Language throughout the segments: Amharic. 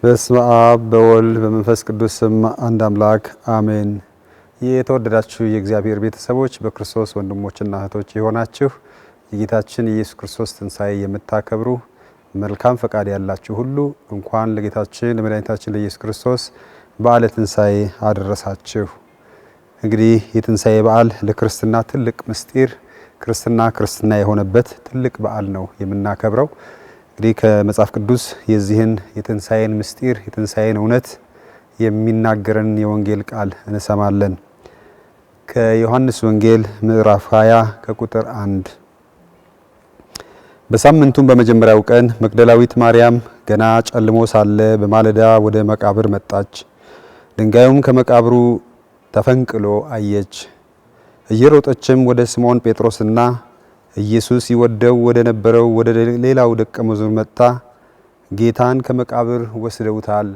በስመ አብ በወልድ በመንፈስ ቅዱስ ስም አንድ አምላክ አሜን። የተወደዳችሁ የእግዚአብሔር ቤተሰቦች በክርስቶስ ወንድሞችና እህቶች የሆናችሁ የጌታችን ኢየሱስ ክርስቶስ ትንሣኤ የምታከብሩ መልካም ፈቃድ ያላችሁ ሁሉ እንኳን ለጌታችን ለመድኃኒታችን ለኢየሱስ ክርስቶስ በዓለ ትንሣኤ አደረሳችሁ። እንግዲህ የትንሣኤ በዓል ለክርስትና ትልቅ ምስጢር ክርስትና የሆነበት ትልቅ በዓል ነው የምናከብረው። እንግዲህ ከመጽሐፍ ቅዱስ የዚህን የትንሣኤን ምስጢር የትንሣኤን እውነት የሚናገረን የወንጌል ቃል እንሰማለን። ከዮሐንስ ወንጌል ምዕራፍ 20 ከቁጥር 1 በሳምንቱም በመጀመሪያው ቀን መግደላዊት ማርያም ገና ጨልሞ ሳለ በማለዳ ወደ መቃብር መጣች። ድንጋዩም ከመቃብሩ ተፈንቅሎ አየች። እየሮጠችም ወደ ስምዖን ጴጥሮስና ኢየሱስ ይወደው ወደ ነበረው ወደ ሌላው ደቀ መዝሙር መጣ። ጌታን ከመቃብር ወስደውታል፣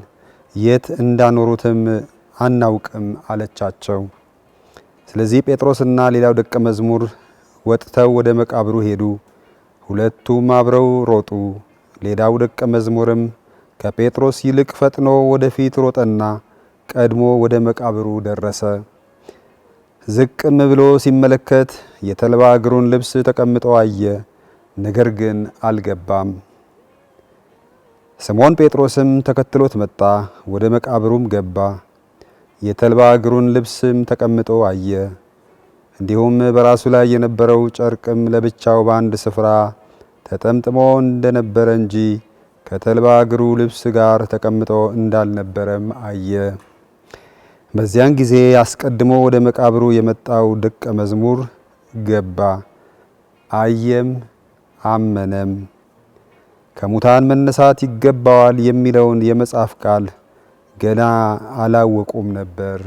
የት እንዳኖሩትም አናውቅም አለቻቸው። ስለዚህ ጴጥሮስና ሌላው ደቀ መዝሙር ወጥተው ወደ መቃብሩ ሄዱ። ሁለቱም አብረው ሮጡ። ሌላው ደቀ መዝሙርም ከጴጥሮስ ይልቅ ፈጥኖ ወደፊት ሮጠና ቀድሞ ወደ መቃብሩ ደረሰ። ዝቅም ብሎ ሲመለከት የተልባ እግሩን ልብስ ተቀምጦ አየ፣ ነገር ግን አልገባም። ስምዖን ጴጥሮስም ተከትሎት መጣ፣ ወደ መቃብሩም ገባ። የተልባ እግሩን ልብስም ተቀምጦ አየ። እንዲሁም በራሱ ላይ የነበረው ጨርቅም ለብቻው በአንድ ስፍራ ተጠምጥሞ እንደነበረ እንጂ ከተልባ እግሩ ልብስ ጋር ተቀምጦ እንዳልነበረም አየ። በዚያን ጊዜ አስቀድሞ ወደ መቃብሩ የመጣው ደቀ መዝሙር ገባ፣ አየም፣ አመነም። ከሙታን መነሳት ይገባዋል የሚለውን የመጽሐፍ ቃል ገና አላወቁም ነበር።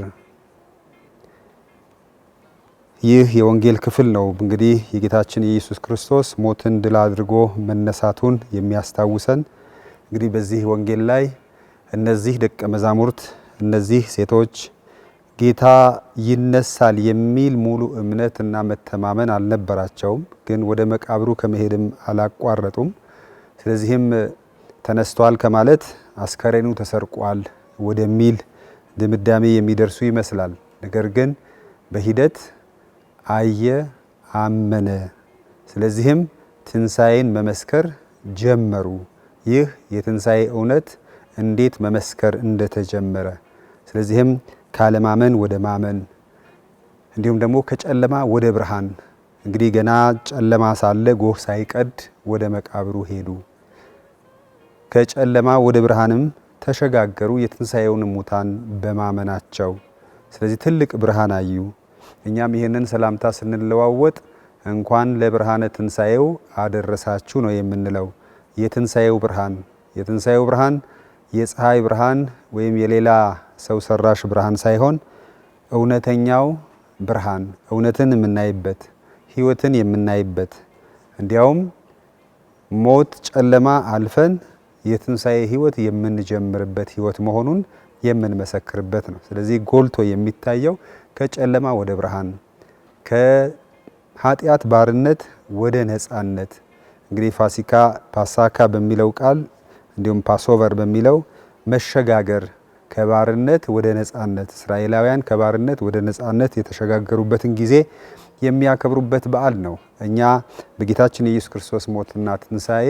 ይህ የወንጌል ክፍል ነው እንግዲህ የጌታችን የኢየሱስ ክርስቶስ ሞትን ድል አድርጎ መነሳቱን የሚያስታውሰን። እንግዲህ በዚህ ወንጌል ላይ እነዚህ ደቀ መዛሙርት እነዚህ ሴቶች ጌታ ይነሳል የሚል ሙሉ እምነትና መተማመን አልነበራቸውም፣ ግን ወደ መቃብሩ ከመሄድም አላቋረጡም። ስለዚህም ተነስቷል ከማለት አስከሬኑ ተሰርቋል ወደሚል ድምዳሜ የሚደርሱ ይመስላል። ነገር ግን በሂደት አየ፣ አመነ። ስለዚህም ትንሣኤን መመስከር ጀመሩ። ይህ የትንሣኤ እውነት እንዴት መመስከር እንደተጀመረ ስለዚህም ካለማመን ወደ ማመን እንዲሁም ደግሞ ከጨለማ ወደ ብርሃን እንግዲህ ገና ጨለማ ሳለ ጎህ ሳይቀድ ወደ መቃብሩ ሄዱ። ከጨለማ ወደ ብርሃንም ተሸጋገሩ፣ የትንሣኤውን ሙታን በማመናቸው። ስለዚህ ትልቅ ብርሃን አዩ። እኛም ይህንን ሰላምታ ስንለዋወጥ እንኳን ለብርሃነ ትንሣኤው አደረሳችሁ ነው የምንለው። የትንሣኤው ብርሃን የፀሐይ ብርሃን ወይም የሌላ ሰው ሰራሽ ብርሃን ሳይሆን እውነተኛው ብርሃን፣ እውነትን የምናይበት፣ ሕይወትን የምናይበት፣ እንዲያውም ሞት ጨለማ አልፈን የትንሣኤ ሕይወት የምንጀምርበት ሕይወት መሆኑን የምንመሰክርበት ነው። ስለዚህ ጎልቶ የሚታየው ከጨለማ ወደ ብርሃን፣ ከኃጢአት ባርነት ወደ ነጻነት እንግዲህ ፓሳካ በሚለው ቃል እንዲሁም ፓስኦቨር በሚለው መሸጋገር ከባርነት ወደ ነጻነት፣ እስራኤላውያን ከባርነት ወደ ነጻነት የተሸጋገሩበትን ጊዜ የሚያከብሩበት በዓል ነው። እኛ በጌታችን የኢየሱስ ክርስቶስ ሞትና ትንሣኤ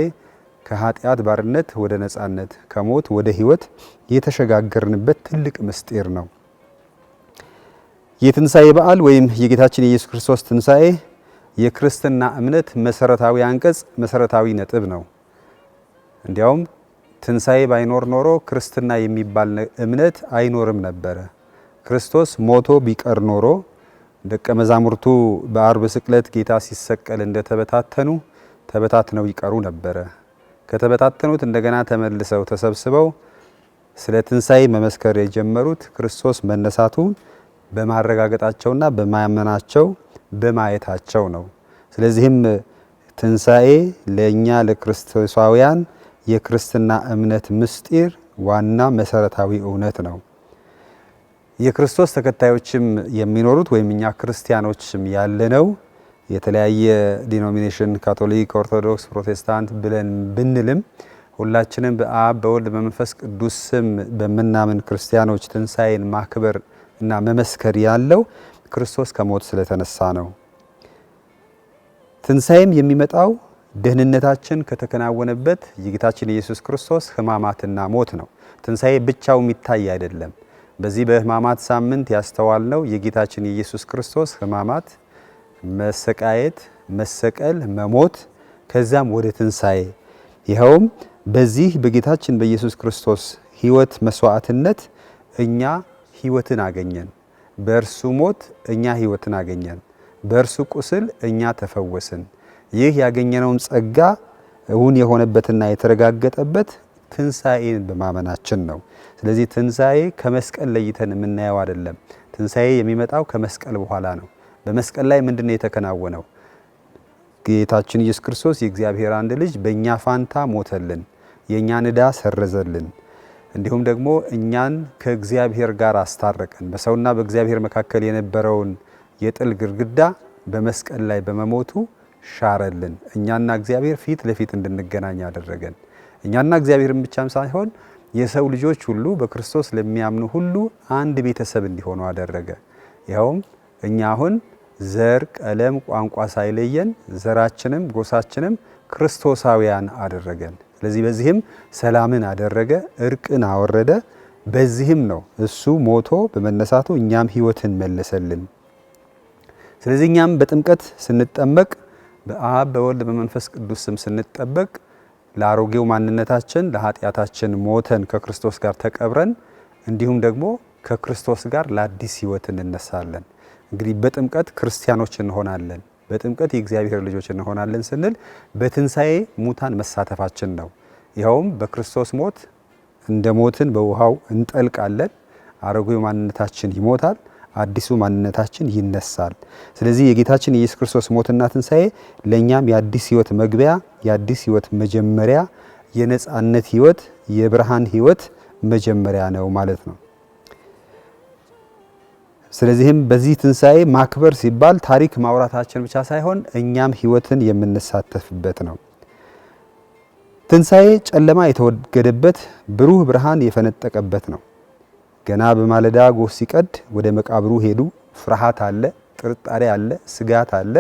ከኃጢአት ባርነት ወደ ነጻነት፣ ከሞት ወደ ሕይወት የተሸጋገርንበት ትልቅ ምስጢር ነው። የትንሣኤ በዓል ወይም የጌታችን የኢየሱስ ክርስቶስ ትንሣኤ የክርስትና እምነት መሰረታዊ አንቀጽ፣ መሰረታዊ ነጥብ ነው። እንዲያውም ትንሣኤ ባይኖር ኖሮ ክርስትና የሚባል እምነት አይኖርም ነበረ። ክርስቶስ ሞቶ ቢቀር ኖሮ ደቀ መዛሙርቱ በአርብ ስቅለት ጌታ ሲሰቀል ተበታትነው ይቀሩ ነበረ። ከተበታተኑት እንደገና ተመልሰው ተሰብስበው ስለ ትንሣኤ መመስከር የጀመሩት ክርስቶስ መነሳቱን በማረጋገጣቸውና በማመናቸው በማየታቸው ነው። ስለዚህም ትንሣኤ ለእኛ ለክርስቶሳውያን የክርስትና እምነት ምስጢር ዋና መሰረታዊ እውነት ነው። የክርስቶስ ተከታዮችም የሚኖሩት ወይም እኛ ክርስቲያኖችም ያለነው የተለያየ ዲኖሚኔሽን ካቶሊክ፣ ኦርቶዶክስ፣ ፕሮቴስታንት ብለን ብንልም ሁላችንም በአብ በወልድ በመንፈስ ቅዱስ ስም በምናምን ክርስቲያኖች ትንሣኤን ማክበር እና መመስከር ያለው ክርስቶስ ከሞት ስለተነሳ ነው። ትንሣኤም የሚመጣው ደህንነታችን ከተከናወነበት የጌታችን ኢየሱስ ክርስቶስ ሕማማትና ሞት ነው። ትንሣኤ ብቻው የሚታይ አይደለም። በዚህ በሕማማት ሳምንት ያስተዋልነው የጌታችን የኢየሱስ ክርስቶስ ሕማማት፣ መሰቃየት፣ መሰቀል፣ መሞት ከዛም ወደ ትንሣኤ ይኸውም በዚህ በጌታችን በኢየሱስ ክርስቶስ ሕይወት መስዋዕትነት እኛ ሕይወትን አገኘን። በእርሱ ሞት እኛ ሕይወትን አገኘን። በእርሱ ቁስል እኛ ተፈወስን። ይህ ያገኘነውን ጸጋ እውን የሆነበትና የተረጋገጠበት ትንሣኤን በማመናችን ነው። ስለዚህ ትንሣኤ ከመስቀል ለይተን የምናየው አይደለም። ትንሣኤ የሚመጣው ከመስቀል በኋላ ነው። በመስቀል ላይ ምንድነው የተከናወነው? ጌታችን ኢየሱስ ክርስቶስ የእግዚአብሔር አንድ ልጅ በእኛ ፋንታ ሞተልን፣ የእኛን ዕዳ ሰረዘልን፣ እንዲሁም ደግሞ እኛን ከእግዚአብሔር ጋር አስታረቀን። በሰውና በእግዚአብሔር መካከል የነበረውን የጥል ግድግዳ በመስቀል ላይ በመሞቱ ሻረልን። እኛና እግዚአብሔር ፊት ለፊት እንድንገናኝ አደረገን። እኛና እግዚአብሔርን ብቻም ሳይሆን የሰው ልጆች ሁሉ በክርስቶስ ለሚያምኑ ሁሉ አንድ ቤተሰብ እንዲሆኑ አደረገ። ይኸውም እኛ አሁን ዘር፣ ቀለም፣ ቋንቋ ሳይለየን ዘራችንም ጎሳችንም ክርስቶሳውያን አደረገን። ስለዚህ በዚህም ሰላምን አደረገ፣ እርቅን አወረደ። በዚህም ነው እሱ ሞቶ በመነሳቱ እኛም ሕይወትን መለሰልን። ስለዚህ እኛም በጥምቀት ስንጠመቅ በአብ በወልድ በመንፈስ ቅዱስ ስም ስንጠበቅ ለአሮጌው ማንነታችን ለኃጢአታችን ሞተን ከክርስቶስ ጋር ተቀብረን እንዲሁም ደግሞ ከክርስቶስ ጋር ለአዲስ ሕይወት እንነሳለን። እንግዲህ በጥምቀት ክርስቲያኖች እንሆናለን፣ በጥምቀት የእግዚአብሔር ልጆች እንሆናለን ስንል በትንሣኤ ሙታን መሳተፋችን ነው። ይኸውም በክርስቶስ ሞት እንደ ሞትን በውሃው እንጠልቃለን። አሮጌው ማንነታችን ይሞታል፣ አዲሱ ማንነታችን ይነሳል። ስለዚህ የጌታችን የኢየሱስ ክርስቶስ ሞትና ትንሣኤ ለእኛም የአዲስ ሕይወት መግቢያ፣ የአዲስ ሕይወት መጀመሪያ፣ የነጻነት ሕይወት፣ የብርሃን ሕይወት መጀመሪያ ነው ማለት ነው። ስለዚህም በዚህ ትንሣኤ ማክበር ሲባል ታሪክ ማውራታችን ብቻ ሳይሆን እኛም ሕይወትን የምንሳተፍበት ነው። ትንሣኤ ጨለማ የተወገደበት ብሩህ ብርሃን የፈነጠቀበት ነው። ገና በማለዳ ጎህ ሲቀድ ወደ መቃብሩ ሄዱ። ፍርሃት አለ፣ ጥርጣሬ አለ፣ ስጋት አለ።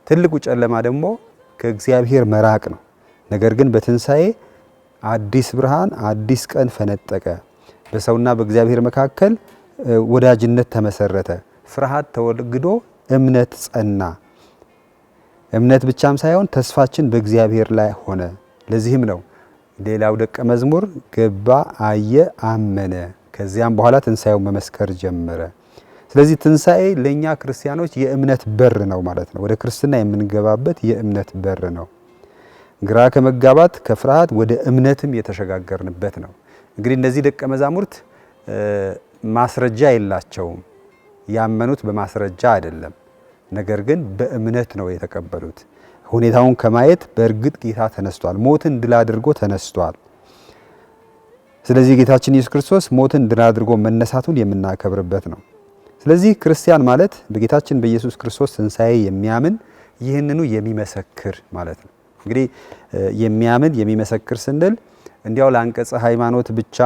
ትልቁ ጨለማ ደግሞ ከእግዚአብሔር መራቅ ነው። ነገር ግን በትንሣኤ አዲስ ብርሃን፣ አዲስ ቀን ፈነጠቀ። በሰውና በእግዚአብሔር መካከል ወዳጅነት ተመሰረተ። ፍርሃት ተወግዶ እምነት ጸና። እምነት ብቻም ሳይሆን ተስፋችን በእግዚአብሔር ላይ ሆነ። ለዚህም ነው ሌላው ደቀ መዝሙር ገባ፣ አየ፣ አመነ። ከዚያም በኋላ ትንሣኤው መመስከር ጀመረ። ስለዚህ ትንሣኤ ለኛ ክርስቲያኖች የእምነት በር ነው ማለት ነው። ወደ ክርስትና የምንገባበት የእምነት በር ነው። ግራ ከመጋባት ከፍርሃት ወደ እምነትም የተሸጋገርንበት ነው። እንግዲህ እነዚህ ደቀ መዛሙርት ማስረጃ የላቸውም። ያመኑት በማስረጃ አይደለም፣ ነገር ግን በእምነት ነው የተቀበሉት። ሁኔታውን ከማየት በእርግጥ ጌታ ተነስቷል፣ ሞትን ድል አድርጎ ተነስቷል። ስለዚህ ጌታችን ኢየሱስ ክርስቶስ ሞትን ድል አድርጎ መነሳቱን የምናከብርበት ነው። ስለዚህ ክርስቲያን ማለት በጌታችን በኢየሱስ ክርስቶስ ትንሣኤ የሚያምን ይህንኑ የሚመሰክር ማለት ነው። እንግዲህ የሚያምን የሚመሰክር ስንል እንዲያው ለአንቀጸ ሃይማኖት ብቻ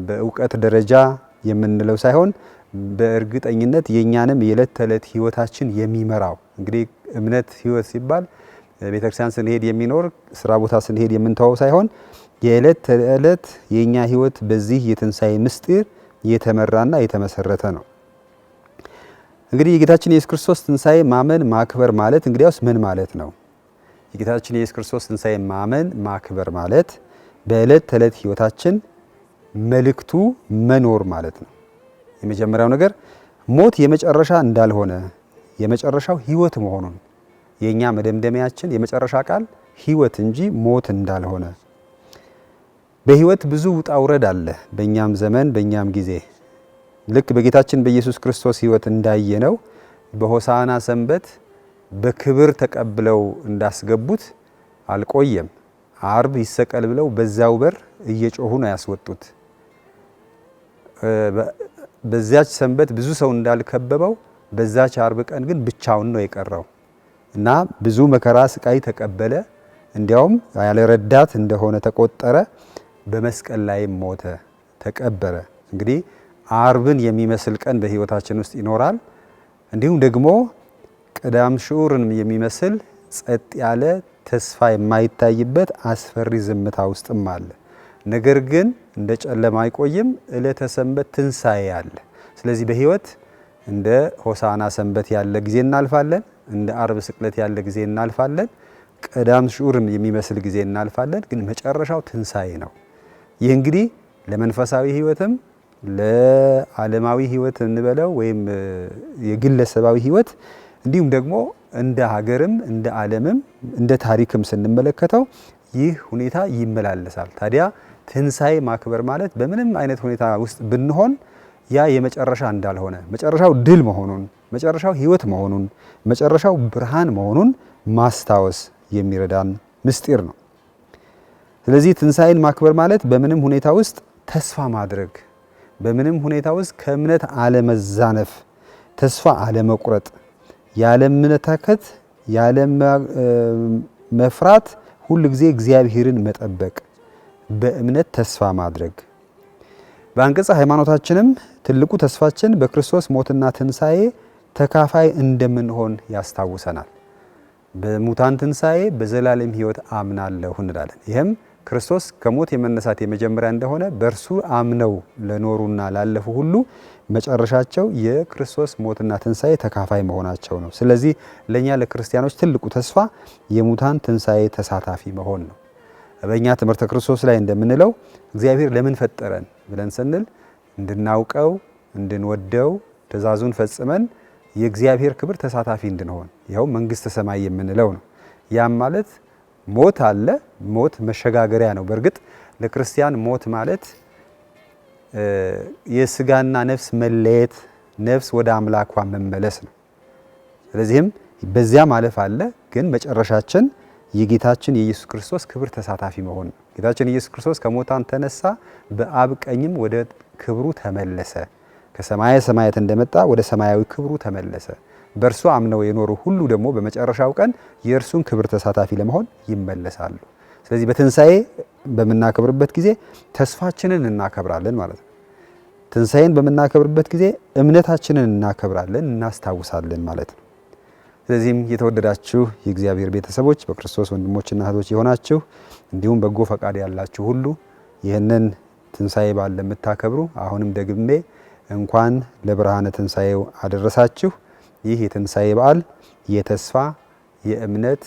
በእውቀት ደረጃ የምንለው ሳይሆን በእርግጠኝነት የኛንም የዕለት ተዕለት ሕይወታችን የሚመራው እንግዲህ እምነት ሕይወት ሲባል ቤተክርስቲያን ስንሄድ የሚኖር ስራ ቦታ ስንሄድ የምንተወው ሳይሆን የዕለት ተዕለት የኛ ሕይወት በዚህ የትንሣኤ ምስጢር የተመራና የተመሰረተ ነው። እንግዲህ የጌታችን የኢየሱስ ክርስቶስ ትንሣኤ ማመን ማክበር ማለት እንግዲያውስ ምን ማለት ነው? የጌታችን የኢየሱስ ክርስቶስ ትንሣኤ ማመን ማክበር ማለት በዕለት ተዕለት ሕይወታችን መልእክቱ መኖር ማለት ነው። የመጀመሪያው ነገር ሞት የመጨረሻ እንዳልሆነ የመጨረሻው ሕይወት መሆኑን የኛ መደምደሚያችን የመጨረሻ ቃል ሕይወት እንጂ ሞት እንዳልሆነ። በሕይወት ብዙ ውጣ ውረድ አለ። በእኛም ዘመን በእኛም ጊዜ ልክ በጌታችን በኢየሱስ ክርስቶስ ሕይወት እንዳየነው በሆሳዕና ሰንበት በክብር ተቀብለው እንዳስገቡት አልቆየም። አርብ ይሰቀል ብለው በዛው በር እየጮሁ ነው ያስወጡት። በዛች ሰንበት ብዙ ሰው እንዳልከበበው በዛች አርብ ቀን ግን ብቻውን ነው የቀረው እና ብዙ መከራ ስቃይ ተቀበለ። እንዲያውም ያለ ረዳት እንደሆነ ተቆጠረ፣ በመስቀል ላይ ሞተ፣ ተቀበረ። እንግዲህ አርብን የሚመስል ቀን በህይወታችን ውስጥ ይኖራል። እንዲሁም ደግሞ ቀዳም ሽዑርን የሚመስል ጸጥ ያለ ተስፋ የማይታይበት አስፈሪ ዝምታ ውስጥም አለ። ነገር ግን እንደ ጨለማ አይቆይም። ዕለተ ሰንበት ትንሣኤ አለ። ስለዚህ በህይወት እንደ ሆሳና ሰንበት ያለ ጊዜ እናልፋለን፣ እንደ አርብ ስቅለት ያለ ጊዜ እናልፋለን፣ ቀዳም ሽዑርም የሚመስል ጊዜ እናልፋለን። ግን መጨረሻው ትንሣኤ ነው። ይህ እንግዲህ ለመንፈሳዊ ህይወትም ለዓለማዊ ህይወት እንበለው ወይም የግለሰባዊ ህይወት እንዲሁም ደግሞ እንደ ሀገርም እንደ ዓለምም እንደ ታሪክም ስንመለከተው ይህ ሁኔታ ይመላለሳል። ታዲያ ትንሣኤ ማክበር ማለት በምንም አይነት ሁኔታ ውስጥ ብንሆን ያ የመጨረሻ እንዳልሆነ፣ መጨረሻው ድል መሆኑን፣ መጨረሻው ህይወት መሆኑን፣ መጨረሻው ብርሃን መሆኑን ማስታወስ የሚረዳን ምስጢር ነው። ስለዚህ ትንሣኤን ማክበር ማለት በምንም ሁኔታ ውስጥ ተስፋ ማድረግ፣ በምንም ሁኔታ ውስጥ ከእምነት አለመዛነፍ፣ ተስፋ አለመቁረጥ፣ ያለመታከት፣ ያለመፍራት፣ ሁል ጊዜ እግዚአብሔርን መጠበቅ፣ በእምነት ተስፋ ማድረግ። በአንቀጸ ሃይማኖታችንም ትልቁ ተስፋችን በክርስቶስ ሞትና ትንሣኤ ተካፋይ እንደምንሆን ያስታውሰናል። በሙታን ትንሣኤ በዘላለም ህይወት አምናለሁ እንላለን። ይህም ክርስቶስ ከሞት የመነሳት የመጀመሪያ እንደሆነ በእርሱ አምነው ለኖሩና ላለፉ ሁሉ መጨረሻቸው የክርስቶስ ሞትና ትንሣኤ ተካፋይ መሆናቸው ነው። ስለዚህ ለኛ ለክርስቲያኖች ትልቁ ተስፋ የሙታን ትንሣኤ ተሳታፊ መሆን ነው። በእኛ ትምህርተ ክርስቶስ ላይ እንደምንለው እግዚአብሔር ለምን ፈጠረን ብለን ስንል እንድናውቀው፣ እንድንወደው፣ ትእዛዙን ፈጽመን የእግዚአብሔር ክብር ተሳታፊ እንድንሆን፣ ይኸው መንግስተ ሰማይ የምንለው ነው። ያም ማለት ሞት አለ። ሞት መሸጋገሪያ ነው። በእርግጥ ለክርስቲያን ሞት ማለት የስጋና ነፍስ መለየት፣ ነፍስ ወደ አምላኳ መመለስ ነው። ስለዚህም በዚያ ማለፍ አለ። ግን መጨረሻችን የጌታችን የኢየሱስ ክርስቶስ ክብር ተሳታፊ መሆን ነው። ጌታችን ኢየሱስ ክርስቶስ ከሙታን ተነሳ፣ በአብ ቀኝም ወደ ክብሩ ተመለሰ። ከሰማየ ሰማያት እንደመጣ ወደ ሰማያዊ ክብሩ ተመለሰ። በእርሱ አምነው የኖሩ ሁሉ ደግሞ በመጨረሻው ቀን የእርሱን ክብር ተሳታፊ ለመሆን ይመለሳሉ። ስለዚህ በትንሣኤ በምናከብርበት ጊዜ ተስፋችንን እናከብራለን ማለት ነው። ትንሣኤን በምናከብርበት ጊዜ እምነታችንን እናከብራለን፣ እናስታውሳለን ማለት ነው። ስለዚህም የተወደዳችሁ የእግዚአብሔር ቤተሰቦች፣ በክርስቶስ ወንድሞችና እህቶች የሆናችሁ እንዲሁም በጎ ፈቃድ ያላችሁ ሁሉ ይህንን ትንሣኤ በዓል ለምታከብሩ አሁንም ደግሜ እንኳን ለብርሃነ ትንሣኤው አደረሳችሁ። ይህ የትንሣኤ በዓል የተስፋ የእምነት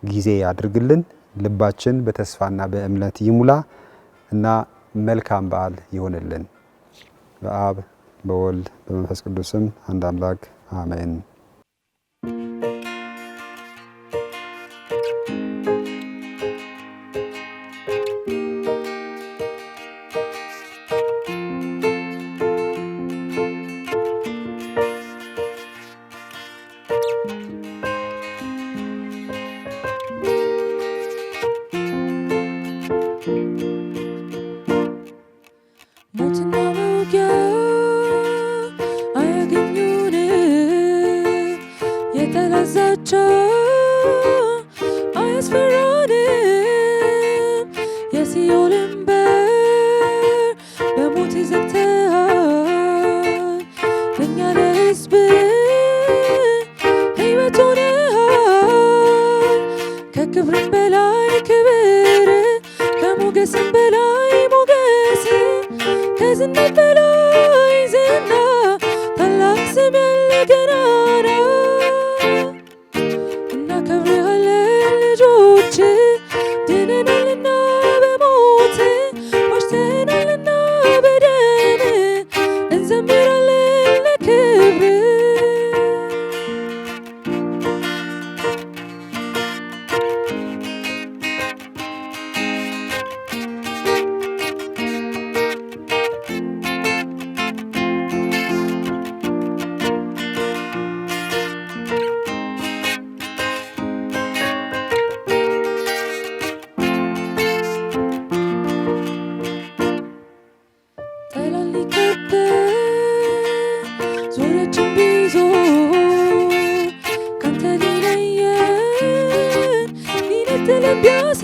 ጊዜ ያድርግልን። ልባችን በተስፋና በእምነት ይሙላ እና መልካም በዓል ይሆንልን። በአብ በወልድ በመንፈስ ቅዱስም አንድ አምላክ አሜን። ከክብርም በላይ ክብር፣ ከሞገስም በላይ ሞገስ፣ ከዝናም በላይ ዝና፣ ታላቅ ስም ያለ ገናና እናከብርሃለን ልጆች፣ ድነናልና በሞት ዋጅተናልና በደም እንዘምራለን ለክብር። ቢያስ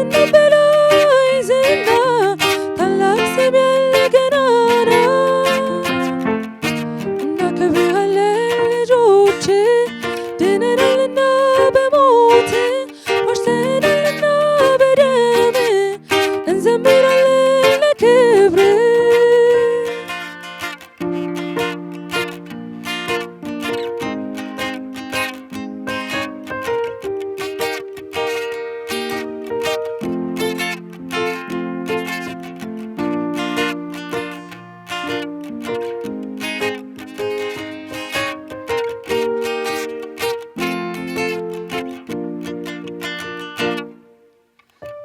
ከዝና በላይ ዝና ታላቅ ስም ያለ ገናና እናከብርሃለን ልጆች ድነናልና በሞት ዋሽተናልና በደም እንዘምራለን ለክብር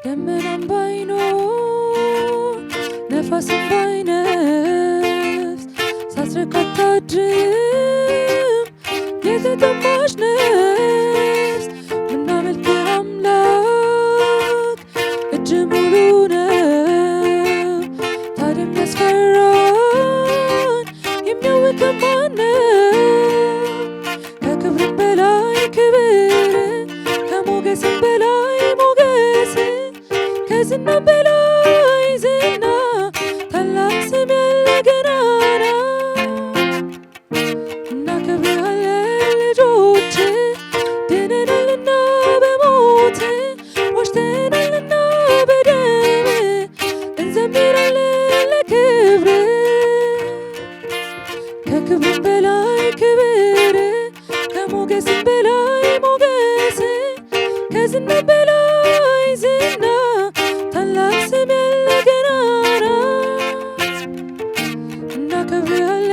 ደመናም ባይኖር ነፋስም ባይነፍስ ሳትረካ አታድርም የተጠማች ነፍስ ምናመልክህ አምላክ እጅ ሙሉ ነው። ታዲያ የሚያስፈራን የሚያውከን ማነው? ከክብርም በላይ ክብር ከሞገስም በላይ ሞገስ ከዝና በላይ ዝና ታላቅ ስም ያለ ገናና እናከብርሃለን ልጆች ድነናልና በሞት ዋሽተናልና በደም እንዘምራለን ለክብር ከክብርም በላይ ክብር ከሞገስም በላይ ሞገስ ከዝና በላይ ዝና ታላቅ ስም ያለ ገናና እናከብርሃለን